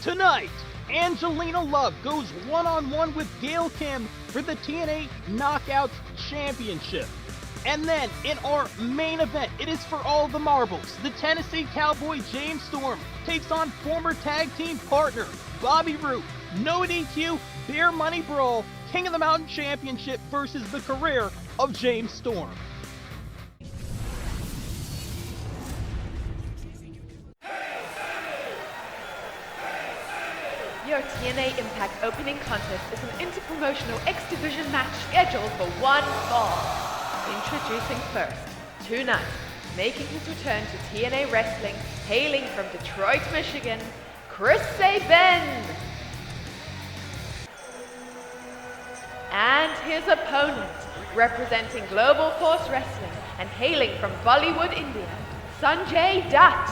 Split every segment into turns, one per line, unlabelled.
Tonight, Angelina Love goes one-on-one with Gail Kim for the TNA Knockouts Championship. And then, in our main event, it is for all the marbles. The Tennessee Cowboy James Storm takes on former tag team partner Bobby Roode. No DQ, Beer Money Brawl, King of the Mountain Championship versus the career of James Storm.
Your TNA Impact opening contest is an interpromotional X-Division match scheduled for one fall. Introducing first, tonight, making his return to TNA Wrestling, hailing from Detroit, Michigan, Chris Sabin. And his opponent, representing Global Force Wrestling and hailing from Bollywood, India, Sanjay Dutt.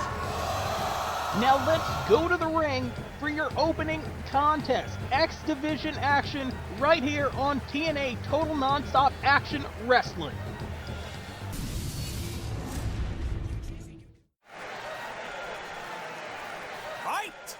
Now let's go to the ring for your opening contest. X Division action right here on TNA Total Nonstop Action Wrestling.
Fight!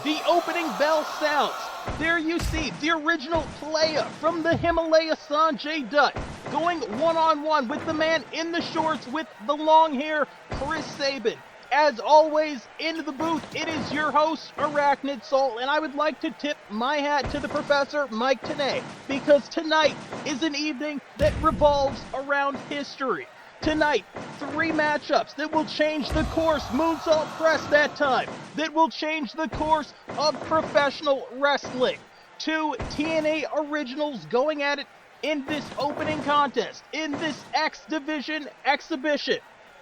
The opening bell sounds. There you see the original player from the Himalaya, Sanjay Dutt, going one-on-one with the man in the shorts with the long hair, Chris Sabin. As always, in the booth, it is your host, Arachnid Soul, and I would like to tip my hat to the Professor, Mike Tenay, because tonight is an evening that revolves around history. Tonight, 3 matchups that will change the course, Moonsault Press that time, that will change the course of professional wrestling. 2 TNA originals going at it in this opening contest, in this X Division exhibition.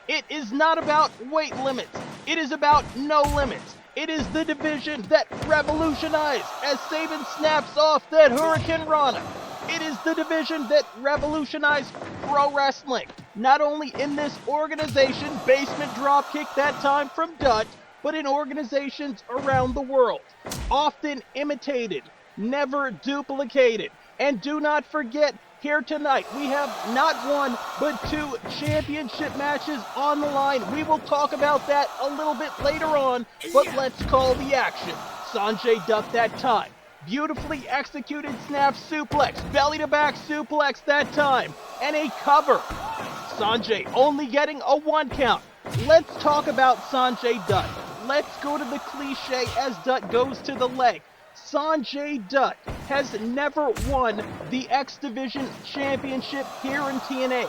It is not about weight limits. It is about no limits. It is the division that revolutionized as Sabin snaps off that Hurricane Rana. It is the division that revolutionized pro wrestling. Not only in this organization, basement dropkick that time from Dutt, but in organizations around the world. Often imitated, never duplicated. And do not forget, here tonight, we have not 1, but 2 championship matches on the line. We will talk about that a little bit later on, but let's call the action. Sanjay Dutt that time. Beautifully executed snap suplex, belly-to-back suplex that time, and a cover. Sanjay only getting a 1 count. Let's talk about Sanjay Dutt. Let's go to the cliche as Dutt goes to the leg. Sanjay Dutt has never won the X Division Championship here in TNA.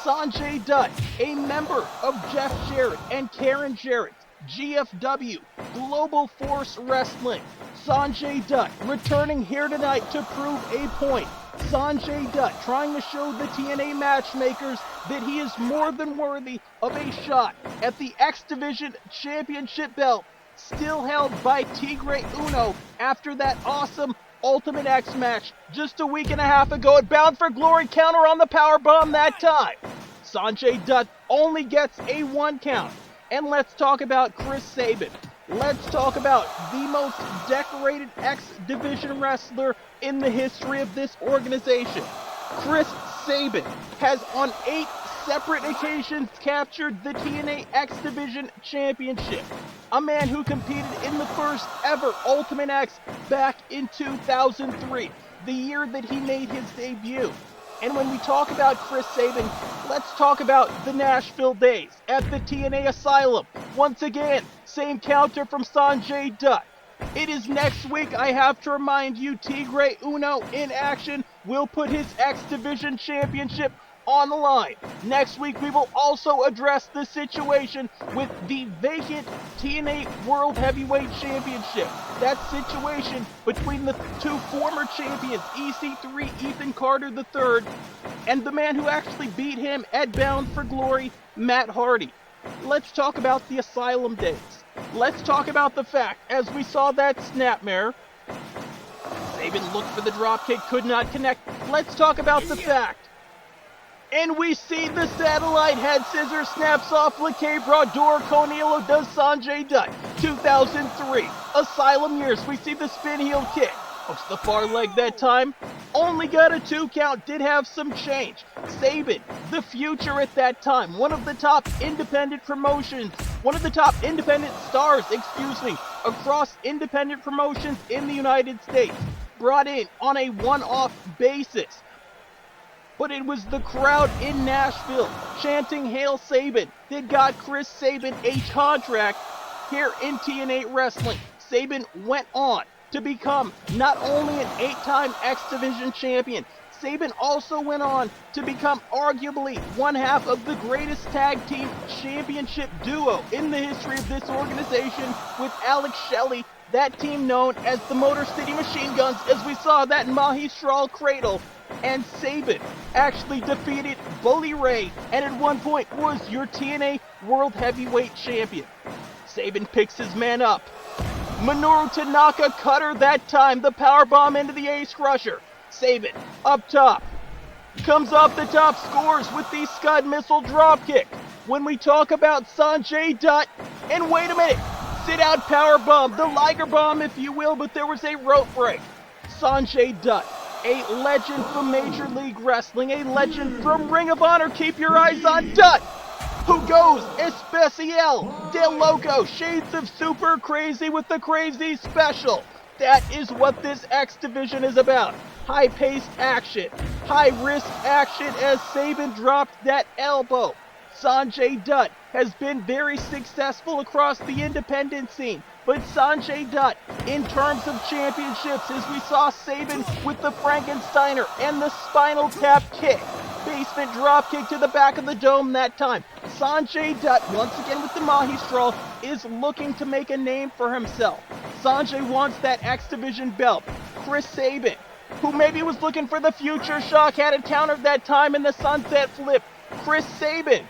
Sanjay Dutt, a member of Jeff Jarrett and Karen Jarrett's GFW, Global Force Wrestling. Sanjay Dutt returning here tonight to prove a point. Sanjay Dutt trying to show the TNA matchmakers that he is more than worthy of a shot at the X Division Championship belt, still held by Tigre Uno after that awesome Ultimate X match just a week and a half ago at Bound for Glory, counter on the powerbomb that time. Sanjay Dutt only gets a 1 count. And let's talk about Chris Sabin. Let's talk about the most decorated X Division wrestler in the history of this organization. Chris Sabin has on 8 separate occasions captured the TNA X Division Championship. A man who competed in the first ever Ultimate X back in 2003, the year that he made his debut. And when we talk about Chris Sabin, let's talk about the Nashville days at the TNA Asylum. Once again, same counter from Sanjay Dutt. It is next week, I have to remind you, Tigre Uno in action will put his X Division Championship on the line. Next week, we will also address the situation with the vacant TNA World Heavyweight Championship. That situation between the 2 former champions, EC3 Ethan Carter III, and the man who actually beat him at Bound for Glory, Matt Hardy. Let's talk about the Asylum days. Let's talk about the fact, as we saw that snapmare, Sabin looked for the dropkick, could not connect. Let's talk about the fact, and we see the satellite head scissor snaps off Lakay Brador. Cornelio does Sanjay Dutt. 2003, Asylum years. We see the spin heel kick. Hooks the far leg that time. Only got a 2 count. Did have some change. Sabin, the future at that time. One of the top independent promotions. One of the top independent stars, across independent promotions in the United States, brought in on a one-off basis. But it was the crowd in Nashville chanting Hail Sabin that got Chris Sabin a contract here in TNA Wrestling. Sabin went on to become not only an 8-time X Division champion, Sabin also went on to become arguably one half of the greatest tag team championship duo in the history of this organization with Alex Shelley, that team known as the Motor City Machine Guns, as we saw that Mahistral Cradle. And Sabin actually defeated Bully Ray and at one point was your TNA World Heavyweight Champion. Sabin picks his man up. Minoru Tanaka cutter that time, the powerbomb into the Ace Crusher. Sabin up top. Comes off the top, scores with the Scud Missile dropkick. When we talk about Sanjay Dutt, and wait a minute, sit out powerbomb, the Liger bomb if you will, but there was a rope break. Sanjay Dutt, a legend from Major League Wrestling, a legend from Ring of Honor. Keep your eyes on Dutt, who goes Especial de Loco, shades of super crazy with the crazy special. That is what this X Division is about. High-paced action, high-risk action as Sabin dropped that elbow. Sanjay Dutt has been very successful across the independent scene, but Sanjay Dutt, in terms of championships, as we saw Sabin with the Frankensteiner and the spinal tap kick, basement drop kick to the back of the dome that time. Sanjay Dutt, once again with the Mahistral, is looking to make a name for himself. Sanjay wants that X Division belt. Chris Sabin, who maybe was looking for the Future Shock, had it countered that time in the Sunset Flip. Chris Sabin,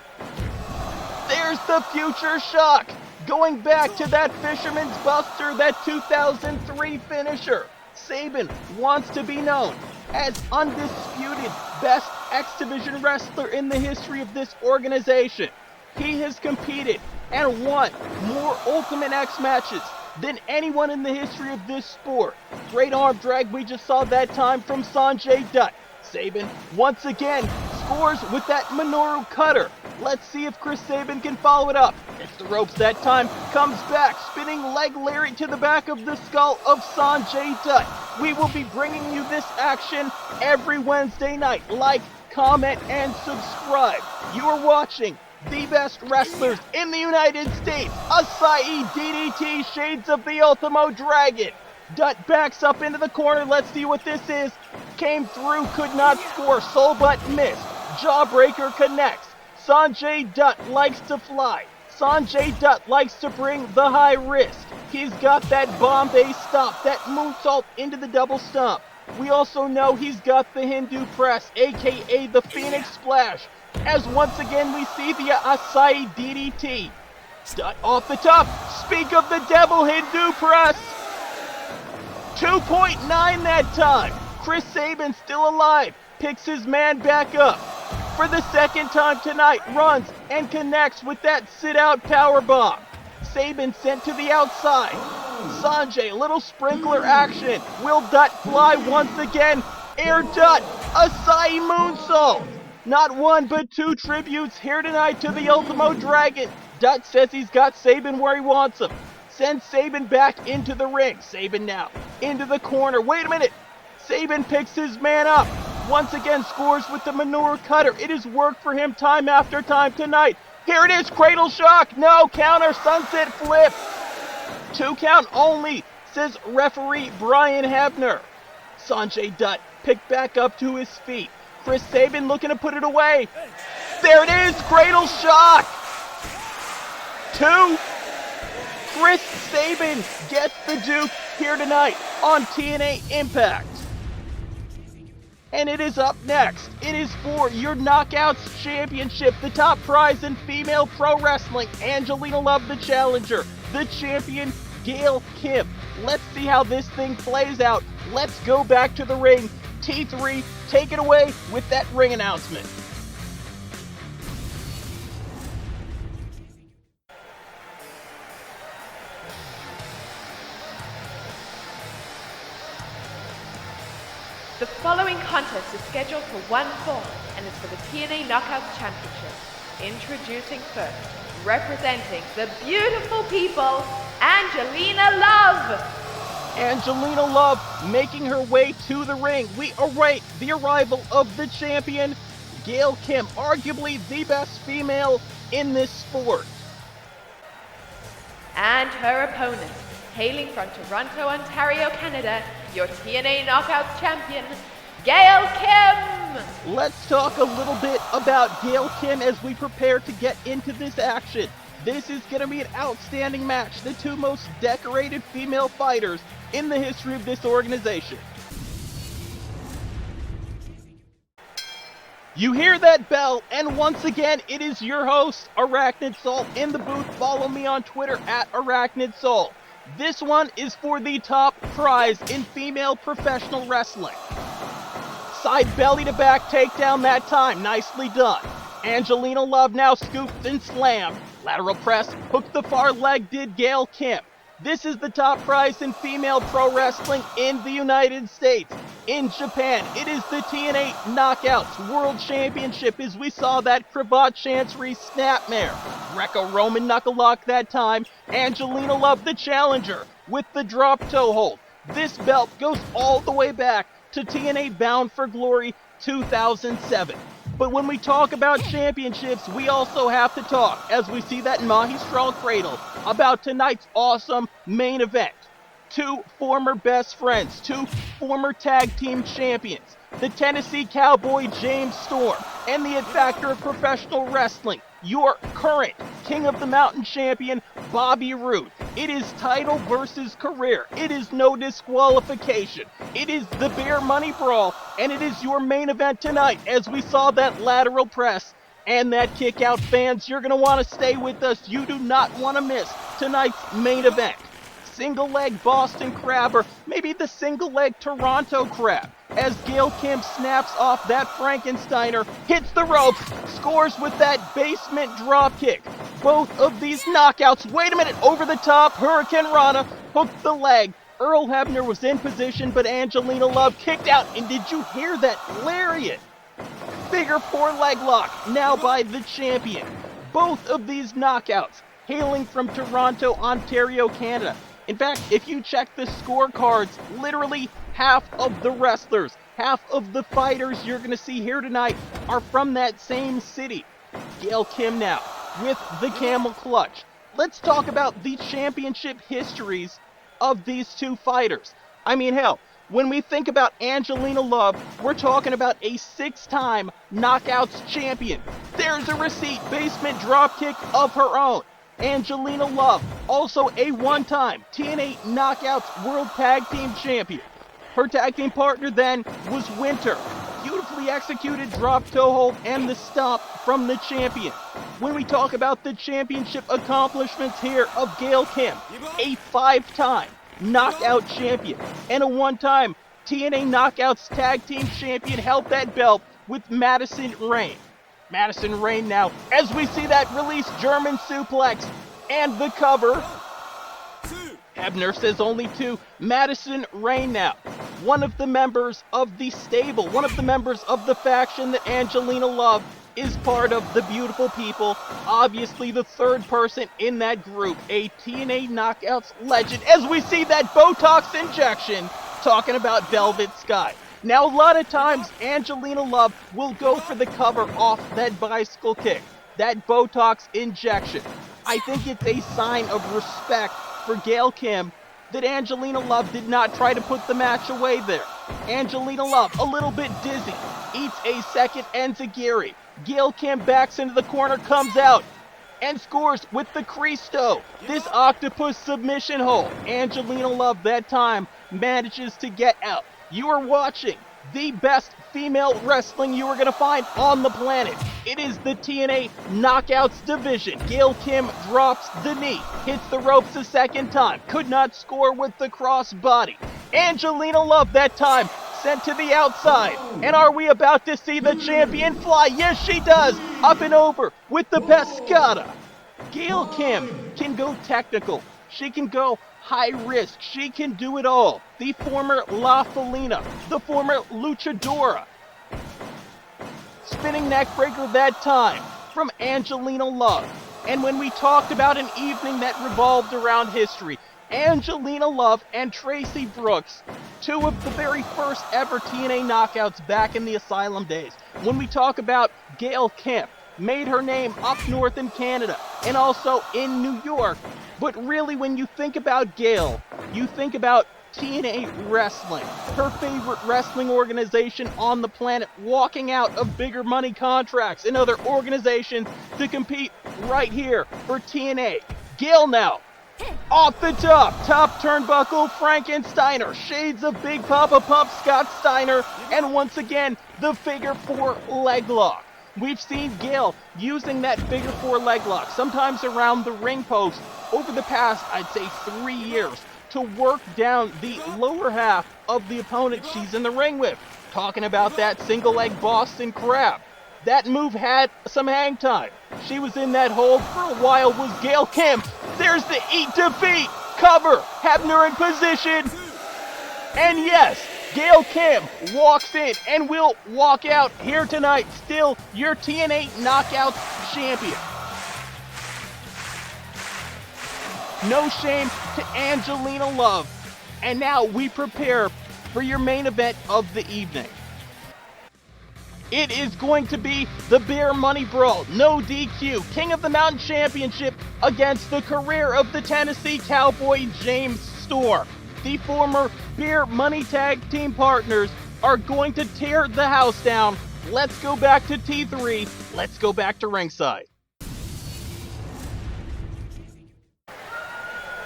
there's the Future Shock, going back to that Fisherman's Buster, that 2003 finisher. Sabin wants to be known as undisputed best X Division wrestler in the history of this organization. He has competed and won more Ultimate X matches than anyone in the history of this sport. Great arm drag we just saw that time from Sanjay Dutt. Sabin once again scores with that Minoru cutter. Let's see if Chris Sabin can follow it up. Hits the ropes that time, comes back, spinning leg lariat to the back of the skull of Sanjay Dutt. We will be bringing you this action every Wednesday night. Like, comment, and subscribe. You are watching the best wrestlers in the United States. Acai DDT, shades of the Ultimo Dragon. Dutt backs up into the corner. Let's see what this is. Came through, could not score. Soul butt missed. Jawbreaker connects. Sanjay Dutt likes to fly. Sanjay Dutt likes to bring the high risk. He's got that Bombay stomp, that moonsault into the double stomp. We also know he's got the Hindu press, aka the Phoenix Splash, as once again we see the Acai DDT. Dutt off the top. Speak of the devil, Hindu press. 2.9 that time. Chris Sabin still alive. Picks his man back up. For the second time tonight, runs and connects with that sit-out powerbomb. Sabin sent to the outside. Sanjay, little sprinkler action. Will Dutt fly once again? Air Dutt, Acai moonsault. Not one but two tributes here tonight to the Ultimo Dragon. Dutt says he's got Sabin where he wants him. Sends Sabin back into the ring. Sabin now into the corner. Wait a minute. Sabin picks his man up. Once again scores with the Minoru cutter. It has worked for him time after time tonight. Here it is, Cradle Shock. No, counter, Sunset Flip. 2 count only, says referee Brian Hebner. Sanjay Dutt picked back up to his feet. Chris Sabin looking to put it away. There it is, Cradle Shock. 2. Chris Sabin gets the Duke here tonight on TNA Impact. And it is up next. It is for your Knockouts Championship, the top prize in female pro wrestling. Angelina Love, the challenger. The champion, Gail Kim. Let's see how this thing plays out. Let's go back to the ring. T3, take it away with that ring announcement.
The following contest is scheduled for one fall and is for the TNA Knockouts Championship. Introducing first, representing the beautiful people, Angelina Love.
Angelina Love making her way to the ring. We await the arrival of the champion, Gail Kim, arguably the best female in this sport.
And her opponent, hailing from Toronto, Ontario, Canada, your TNA Knockouts champion, Gail Kim!
Let's talk a little bit about Gail Kim as we prepare to get into this action. This is going to be an outstanding match. The two most decorated female fighters in the history of this organization. You hear that bell, and once again, it is your host, Arachnid in the booth. Follow me on Twitter at Arachnid. This one is for the top prize in female professional wrestling. Side belly to back takedown that time, nicely done. Angelina Love now scooped and slammed. Lateral press, hooked the far leg, did Gail Kim. This is the top prize in female pro wrestling in the United States. In Japan, it is the TNA Knockouts World Championship as we saw that cravat chancery snapmare. Greco-Roman knuckle lock that time. Angelina Love the challenger with the drop toe hold. This belt goes all the way back to TNA Bound for Glory 2007. But when we talk about championships, we also have to talk, as we see that magistral cradle, about tonight's awesome main event. Two former best friends, two former tag team champions, the Tennessee Cowboy James Storm, and the It Factor of professional wrestling, your current King of the Mountain champion, Bobby Roode. It is title versus career. It is no disqualification. It is the Bear Money Brawl, and it is your main event tonight as we saw that lateral press and that kick out. Fans, you're going to want to stay with us. You do not want to miss tonight's main event. Single leg Boston Crab, or maybe the single leg Toronto Crab, as Gail Kim snaps off that Frankensteiner, hits the ropes, scores with that basement drop kick. Both of these knockouts, wait a minute, over the top, Hurricane Rana hooked the leg. Earl Hebner was in position, but Angelina Love kicked out, and did you hear that lariat? Figure four leg lock, now by the champion. Both of these knockouts hailing from Toronto, Ontario, Canada. In fact, if you check the scorecards, literally half of the wrestlers, half of the fighters you're going to see here tonight are from that same city. Gail Kim now with the camel clutch. Let's talk about the championship histories of these two fighters. I mean, hell, when we think about Angelina Love, we're talking about a 6-time Knockouts champion. There's a receipt, basement dropkick of her own. Angelina Love, also a 1-time TNA Knockouts World Tag Team Champion. Her tag team partner then was Winter. Beautifully executed drop toe hold and the stomp from the champion. When we talk about the championship accomplishments here of Gail Kim, a 5-time Knockout champion and a 1-time TNA Knockouts Tag Team Champion, held that belt with Madison Rayne. Madison Rayne now, as we see that release German suplex and the cover. Hebner says only 2. Madison Rayne now, one of the members of the stable, one of the members of the faction that Angelina Love is part of, the beautiful people. Obviously the third person in that group, a TNA Knockouts legend, as we see that Botox injection, talking about Velvet Sky. Now, a lot of times, Angelina Love will go for the cover off that bicycle kick, that Botox injection. I think it's a sign of respect for Gail Kim that Angelina Love did not try to put the match away there. Angelina Love, a little bit dizzy, eats a second enziguri. Gail Kim backs into the corner, comes out, and scores with the Cristo, this octopus submission hold. Angelina Love that time manages to get out. You are watching the best female wrestling you are going to find on the planet. It is the TNA Knockouts division. Gail Kim drops the knee, hits the ropes a second time, could not score with the crossbody. Angelina Love that time sent to the outside. And are we about to see the champion fly? Yes, she does. Up and over with the pescata. Gail Kim can go technical. She can go high risk. She can do it all. The former La Felina, the former Luchadora. Spinning neck breaker that time from Angelina Love. And when we talked about an evening that revolved around history, Angelina Love and Tracy Brooks, two of the very first ever TNA knockouts back in the Asylum days. When we talk about Gail Kim, made her name up north in Canada and also in New York. But really, when you think about Gail, you think about TNA Wrestling, her favorite wrestling organization on the planet, walking out of bigger money contracts and other organizations to compete right here for TNA. Gail now, off the top turnbuckle, Frankensteiner, shades of Big Papa Pump Scott Steiner, and once again, the figure 4 leg lock. We've seen Gail using that figure 4 leg lock, sometimes around the ring post, over the past, I'd say, 3 years, to work down the lower half of the opponent she's in the ring with. Talking about that single leg Boston Crab. That move had some hang time. She was in that hold for a while, was Gail Kim. There's the eat defeat, cover, Hebner in position. And yes, Gail Kim walks in and will walk out here tonight, still your TNA Knockouts champion. No shame to Angelina Love. And now we prepare for your main event of the evening. It is going to be the Beer Money Brawl, no DQ, King of the Mountain Championship against the career of the Tennessee Cowboy, James Storm. The former Beer Money Tag Team partners are going to tear the house down. Let's go back to T3. Let's go back to ringside.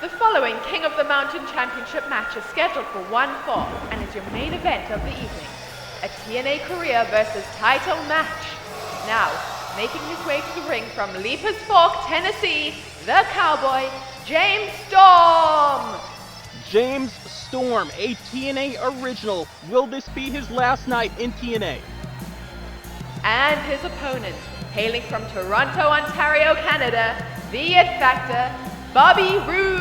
The following King of the Mountain Championship match is scheduled for one fall and is your main event of the evening. A TNA Career versus title match. Now, making his way to the ring from Leapers Fork, Tennessee, the Cowboy, James Storm.
James Storm, a TNA original. Will this be his last night in TNA?
And his opponent, hailing from Toronto, Ontario, Canada, the It Factor, Bobby Roode.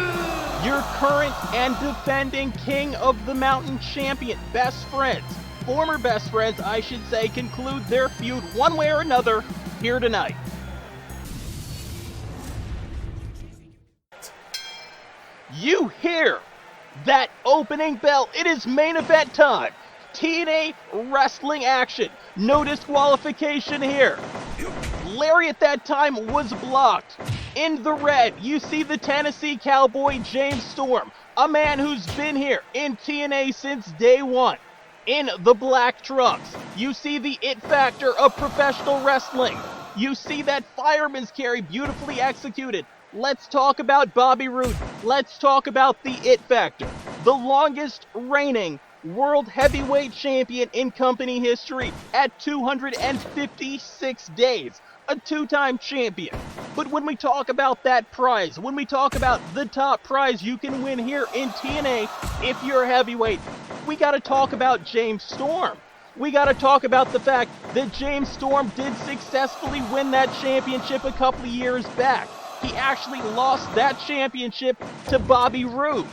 Your current and defending King of the Mountain champion. Best friends, former best friends, I should say, conclude their feud one way or another here tonight. You hear that opening bell. It is main event time. TNA wrestling action. No disqualification here. Lariat that time was blocked. In the red, you see the Tennessee Cowboy, James Storm, a man who's been here in TNA since day one. In the black trunks, you see the It Factor of professional wrestling. You see that fireman's carry beautifully executed. Let's talk about Bobby Roode. Let's talk about the It Factor, the longest reigning World Heavyweight Champion in company history at 256 days. A two-time champion. But when we talk about that prize, when we talk about the top prize you can win here in TNA if you're a heavyweight, we got to talk about James Storm. We got to talk about the fact that James Storm did successfully win that championship a couple of years back. He actually lost that championship to Bobby Roode.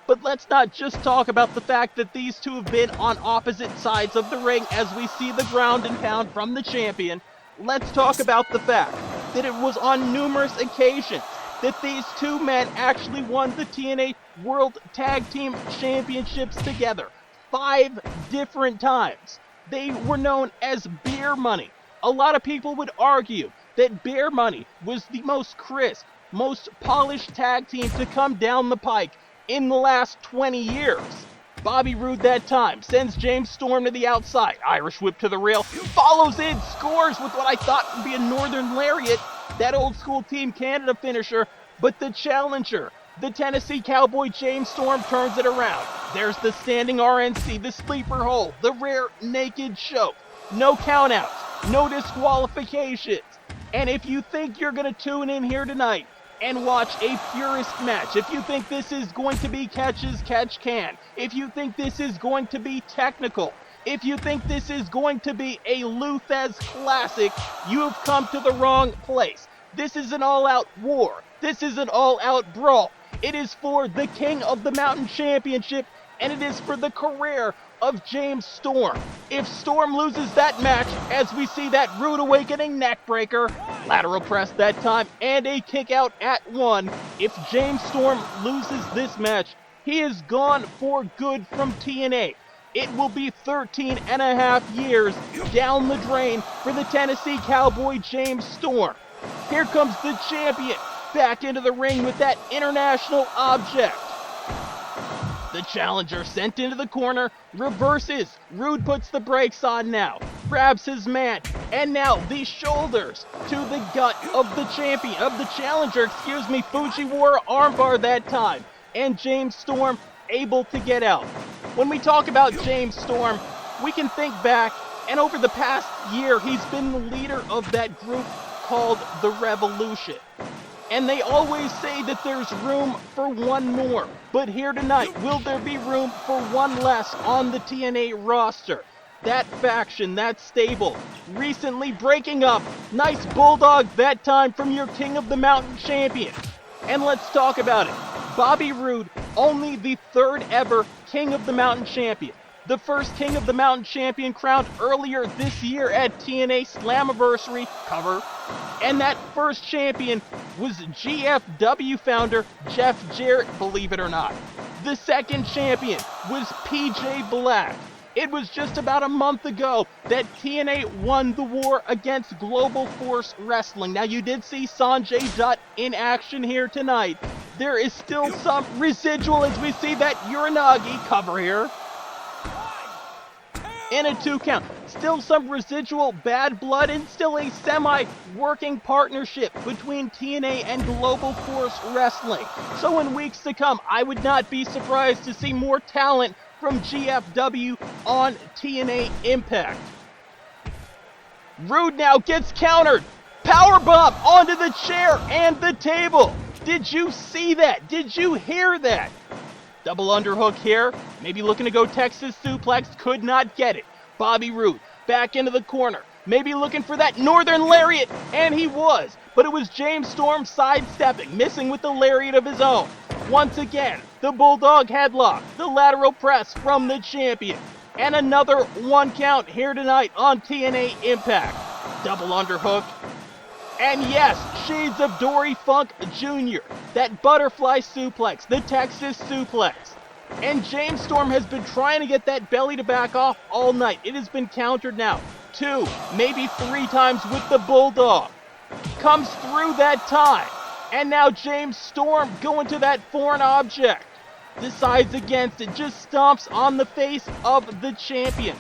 But let's not just talk about the fact that these two have been on opposite sides of the ring as we see the ground and pound from the champion. Let's talk about the fact that it was on numerous occasions that these two men actually won the TNA World Tag Team Championships together. 5 different times. They were known as Beer Money. A lot of people would argue that Beer Money was the most crisp, most polished tag team to come down the pike in the last 20 years. Bobby Roode that time sends James Storm to the outside. Irish whip to the rail. Follows in, scores with what I thought would be a Northern Lariat. That old school Team Canada finisher. But the challenger, the Tennessee Cowboy James Storm, turns it around. There's the standing RNC, the sleeper hold, the rare naked choke. No countouts, no disqualifications. And if you think you're going to tune in here tonight and watch a purist match, if you think this is going to be catch as catch can, if you think this is going to be technical, if you think this is going to be a Luthez classic, you have come to the wrong place. This is an all-out war. This is an all-out brawl. It is for the King of the Mountain Championship, and it is for the career of James Storm. If Storm loses that match, as we see that rude awakening neckbreaker, lateral press that time, and a kick out at 1, if James Storm loses this match, he is gone for good from TNA. It will be 13 and a half years down the drain for the Tennessee Cowboy James Storm. Here comes the champion back into the ring with that international object. The challenger sent into the corner, reverses. Rude puts the brakes on now, grabs his man, and now the shoulders to the gut of the champion, of the challenger, Fujiwara armbar that time, and James Storm able to get out. When we talk about James Storm, we can think back, and over the past year, he's been the leader of that group called the Revolution. And they always say that there's room for one more. But here tonight, will there be room for one less on the TNA roster? That faction, that stable, recently breaking up. Nice bulldog that time from your King of the Mountain champion. And let's talk about it. Bobby Roode, only the 3rd ever King of the Mountain champion. The first King of the Mountain champion crowned earlier this year at TNA Slammiversary cover. And that first champion was GFW founder Jeff Jarrett, believe it or not. The second champion was PJ Black. It was just about a month ago that TNA won the war against Global Force Wrestling. Now, you did see Sanjay Dutt in action here tonight. There is still some residual as we see that Uranagi cover here in a 2 count. Still some residual bad blood and still a semi-working partnership between TNA and Global Force Wrestling. So in weeks to come, I would not be surprised to see more talent from GFW on TNA Impact. Rude now gets countered. Powerbomb onto the chair and the table. Did you see that? Did you hear that? Double underhook here. Maybe looking to go Texas suplex. Could not get it. Bobby Roode back into the corner. Maybe looking for that Northern Lariat. And he was. But it was James Storm sidestepping. Missing with the Lariat of his own. Once again, the Bulldog headlock. The lateral press from the champion. And another 1 count here tonight on TNA Impact. Double underhook. And yes, shades of Dory Funk Jr. That butterfly suplex, the Texas suplex. And James Storm has been trying to get that belly to back off all night. It has been countered now 2, maybe 3 times with the Bulldog. Comes through that time. And now James Storm going to that foreign object. Decides against it, just stomps on the face of the champion.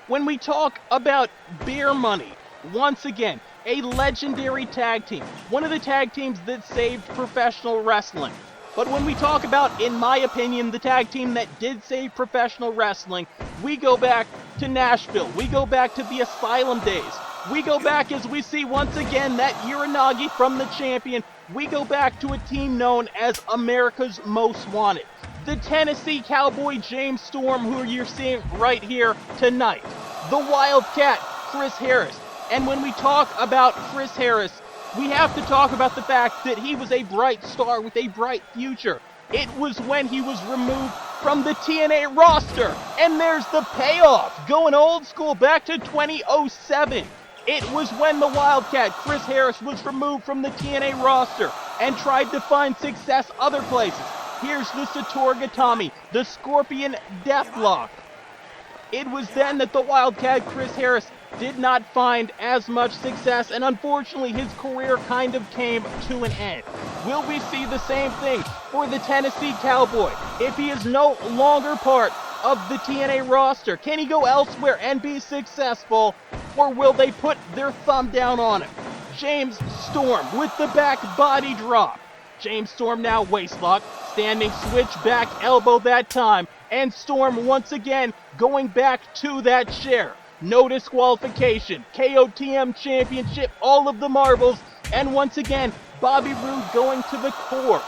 When we talk about Beer Money, once again, a legendary tag team. One of the tag teams that saved professional wrestling. But when we talk about, in my opinion, the tag team that did save professional wrestling, we go back to Nashville. We go back to the Asylum days. We go back as we see once again that Uranagi from the champion. We go back to a team known as America's Most Wanted. The Tennessee Cowboy James Storm, who you're seeing right here tonight. The Wildcat, Chris Harris. And when we talk about Chris Harris, we have to talk about the fact that he was a bright star with a bright future. It was when he was removed from the TNA roster. And there's the payoff, going old school back to 2007. It was when the Wildcat, Chris Harris, was removed from the TNA roster and tried to find success other places. Here's the Sator Tommy, the Scorpion Deathlock. It was then that the Wildcat, Chris Harris, did not find as much success, and unfortunately his career kind of came to an end. Will we see the same thing for the Tennessee Cowboy if he is no longer part of the TNA roster? Can he go elsewhere and be successful, or will they put their thumb down on him? James Storm with the back body drop. James Storm now waistlock, standing switch back elbow that time, and Storm once again going back to that chair. No disqualification, KOTM championship, all of the marbles, and once again, Bobby Roode going to the core.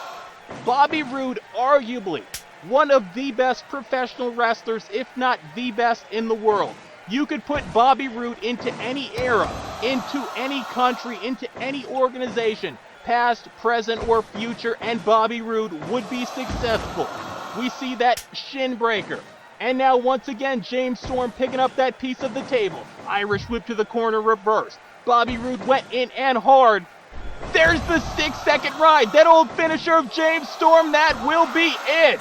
Bobby Roode, arguably one of the best professional wrestlers, if not the best in the world. You could put Bobby Roode into any era, into any country, into any organization, past, present, or future, and Bobby Roode would be successful. We see that shin breaker And now once again, James Storm picking up that piece of the table. Irish whip to the corner reverse. Bobby Roode went in and hard. There's the 6-second ride. That old finisher of James Storm, that will be it.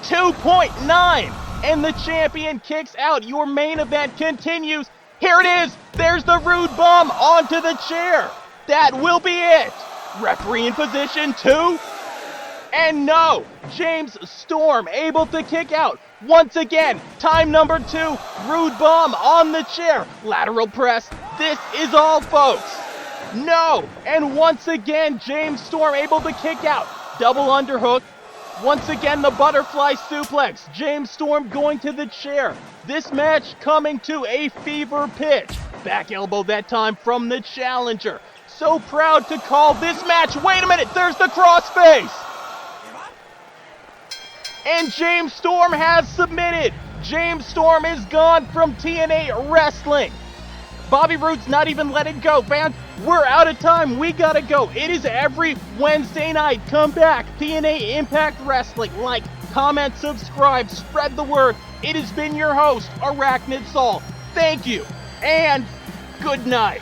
2.9. And the champion kicks out. Your main event continues. Here it is. There's the Roode bomb onto the chair. That will be it. Referee in position 2. And no, James Storm able to kick out. Once again, time number 2, Roode bomb on the chair. Lateral press. This is all, folks. No, and once again, James Storm able to kick out. Double underhook. Once again, the butterfly suplex. James Storm going to the chair. This match coming to a fever pitch. Back elbow that time from the challenger. So proud to call this match. Wait a minute, there's the crossface. And James Storm has submitted. James Storm is gone from TNA Wrestling. Bobby Roode's not even letting go, fans. We're out of time. We gotta go. It is every Wednesday night. Come back. TNA Impact Wrestling. Like, comment, subscribe, spread the word. It has been your host, Arachnid Saul. Thank you, and good night.